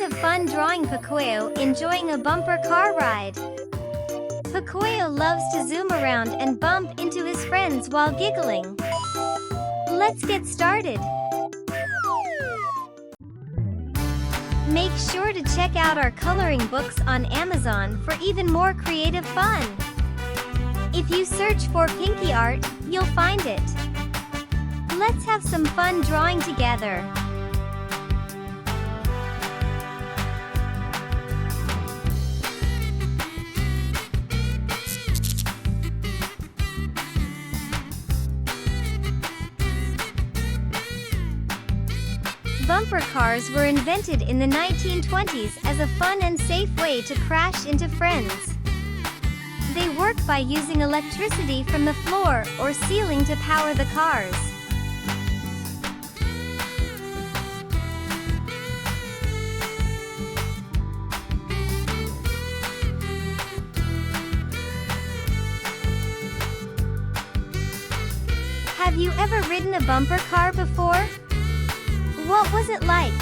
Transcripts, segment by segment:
of fun drawing Pocoyo enjoying a bumper car ride. Pocoyo loves to zoom around and bump into his friends while giggling. Let's get started. Make sure to check out our coloring books on Amazon for even more creative fun. If you search for Pinky Art, you'll find it. Let's have some fun drawing together. Bumper cars were invented in the 1920s as a fun and safe way to crash into friends. They work by using electricity from the floor or ceiling to power the cars. Have you ever ridden a bumper car before? What was it like?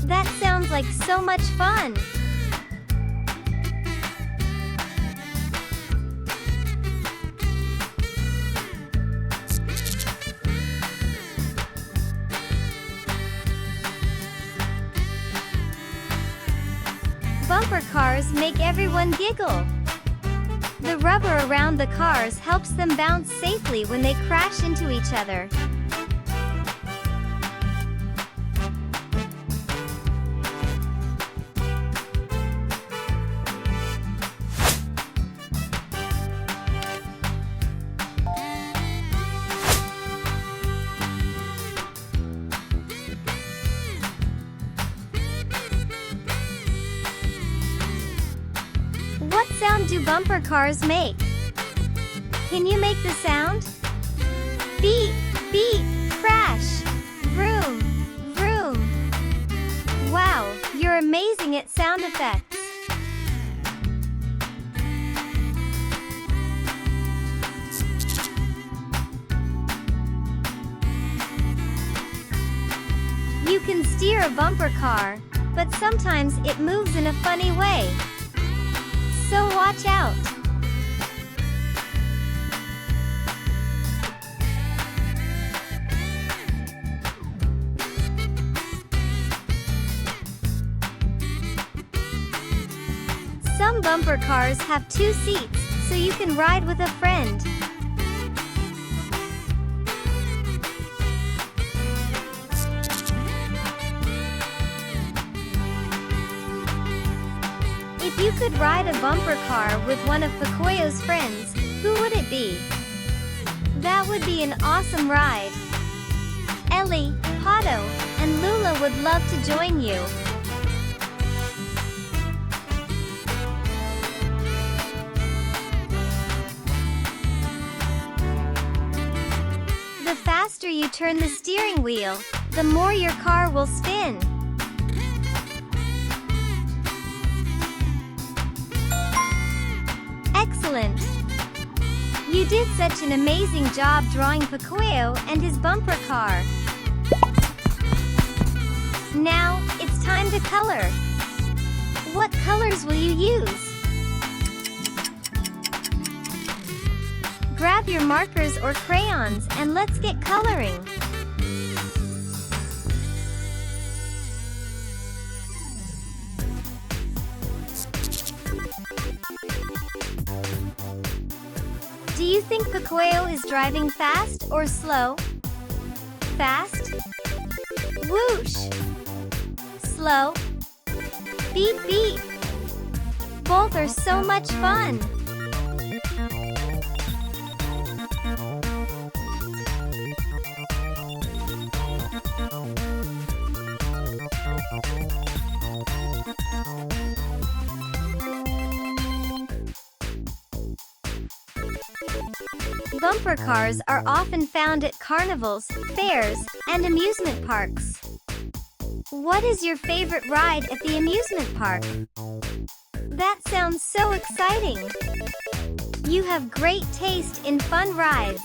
That sounds like so much fun! Bumper cars make everyone giggle. The rubber around the cars helps them bounce safely when they crash into each other. What sound do bumper cars make? Can you make the sound? Beep, beep, crash, vroom, vroom. Wow, you're amazing at sound effects. You can steer a bumper car, but sometimes it moves in a funny way. So watch out! Some bumper cars have 2 seats, so you can ride with a friend. If you could ride a bumper car with one of Pocoyo's friends, who would it be? That would be an awesome ride. Elly, Pato, and Loula would love to join you. The faster you turn the steering wheel, the more your car will spin. Excellent! You did such an amazing job drawing Pocoyo and his bumper car. Now, it's time to color. What colors will you use? Grab your markers or crayons and let's get coloring. Do you think Pocoyo is driving fast or slow? Fast? Whoosh! Slow? Beep beep! Both are so much fun! Bumper cars are often found at carnivals, fairs, and amusement parks. What is your favorite ride at the amusement park? That sounds so exciting! You have great taste in fun rides.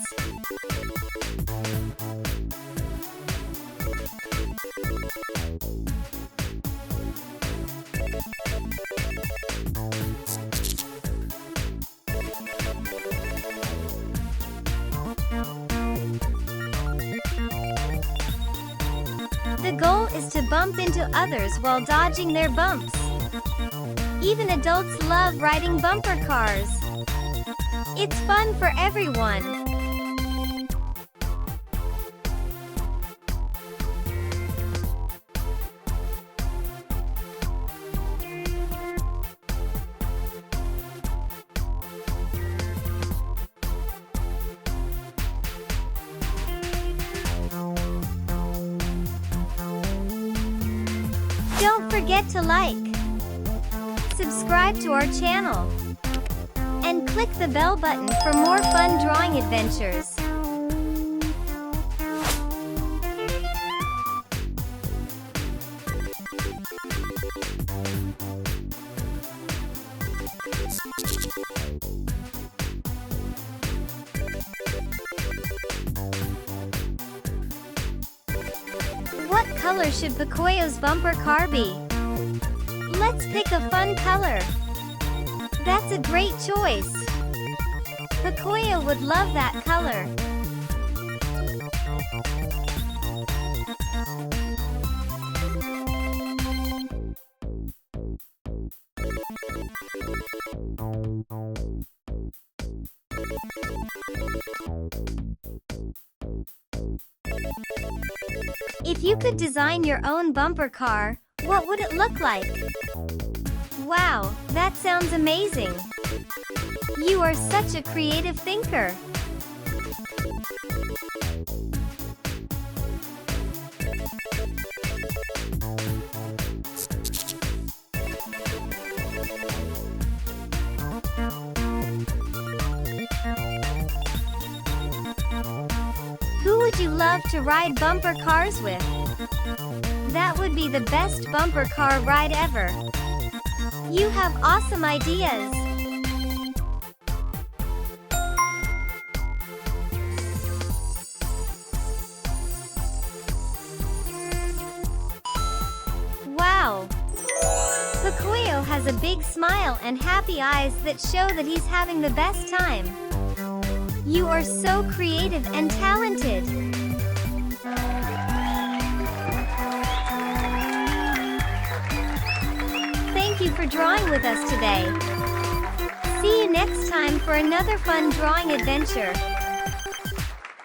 is to bump into others while dodging their bumps. Even adults love riding bumper cars. It's fun for everyone. Don't forget to like, subscribe to our channel, and click the bell button for more fun drawing adventures. What color should Pocoyo's bumper car be? Let's pick a fun color. That's a great choice. Pocoyo would love that color. If you could design your own bumper car, what would it look like? Wow, that sounds amazing! You are such a creative thinker! Who would you love to ride bumper cars with? That would be the best bumper car ride ever. You have awesome ideas. Wow! Pocoyo has a big smile and happy eyes that show that he's having the best time. You are so creative and talented. Thank you for drawing with us today. See you next time for another fun drawing adventure.